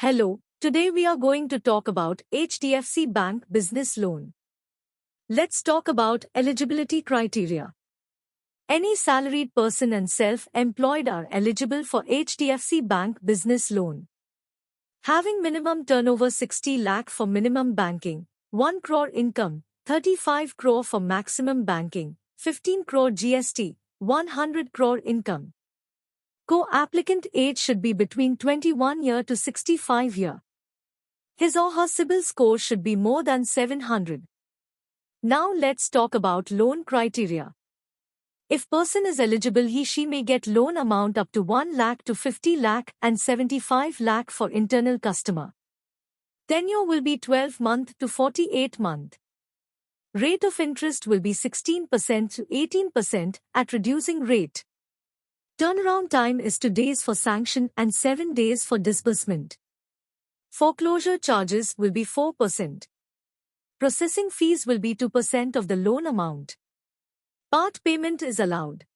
Hello, today we are going to talk about HDFC Bank Business Loan. Let's talk about eligibility criteria. Any salaried person and self-employed are eligible for HDFC Bank Business Loan. Having minimum turnover 60 lakh for minimum banking, 1 crore income, 35 crore for maximum banking, 15 crore GST, 100 crore income. Co-applicant age should be between 21 year to 65 year. His or her CIBIL score should be more than 700. Now let's talk about loan criteria. If person is eligible, he/she may get loan amount up to 1 lakh to 50 lakh and 75 lakh for internal customer. Tenure will be 12 month to 48 month. Rate of interest will be 16% to 18% at reducing rate. Turnaround time is 2 days for sanction and 7 days for disbursement. Foreclosure charges will be 4%. Processing fees will be 2% of the loan amount. Part payment is allowed.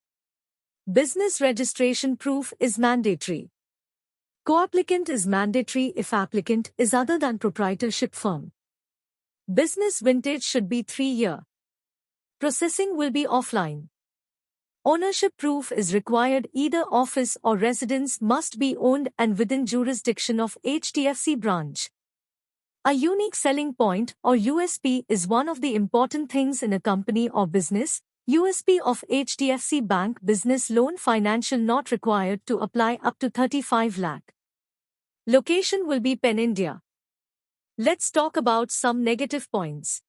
Business registration proof is mandatory. Co-applicant is mandatory if applicant is other than proprietorship firm. Business vintage should be 3 year. Processing will be offline. Ownership proof is required. Either office or residence must be owned and within jurisdiction of HDFC branch. A unique selling point or USP is one of the important things in a company or business. USP of HDFC Bank Business Loan: financial not required to apply up to 35 lakh. Location will be Pen India. Let's talk about some negative points.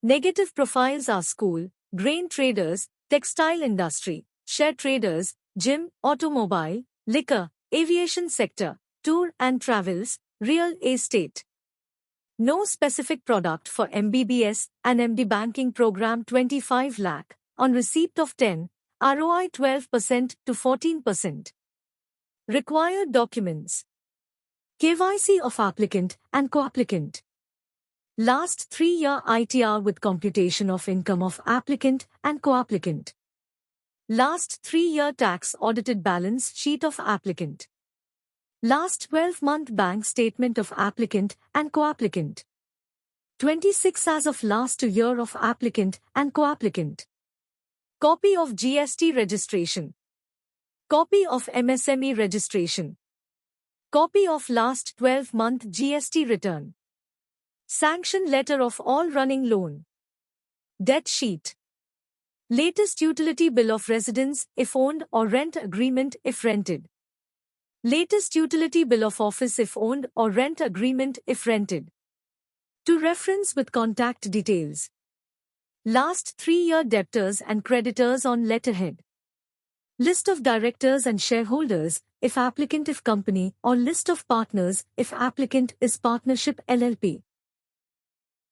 Negative profiles are school, grain traders, textile industry, share traders, gym, automobile, liquor, aviation sector, tour and travels, real estate. No specific product for MBBS and MD banking program 25 lakh, on receipt of 10, ROI 12% to 14%. Required documents. KYC of applicant and co-applicant. Last 3-year ITR with computation of income of applicant and co-applicant. Last 3-year tax audited balance sheet of applicant. Last 12-month bank statement of applicant and co-applicant. 26 as of last year of applicant and co-applicant. Copy of GST registration. Copy of MSME registration. Copy of last 12-month GST return. Sanction letter of all running loan. Debt sheet. Latest utility bill of residence if owned or rent agreement if rented. Latest utility bill of office if owned or rent agreement if rented. To reference with contact details. Last 3-year debtors and creditors on letterhead. List of directors and shareholders if applicant if company, or list of partners if applicant is partnership LLP.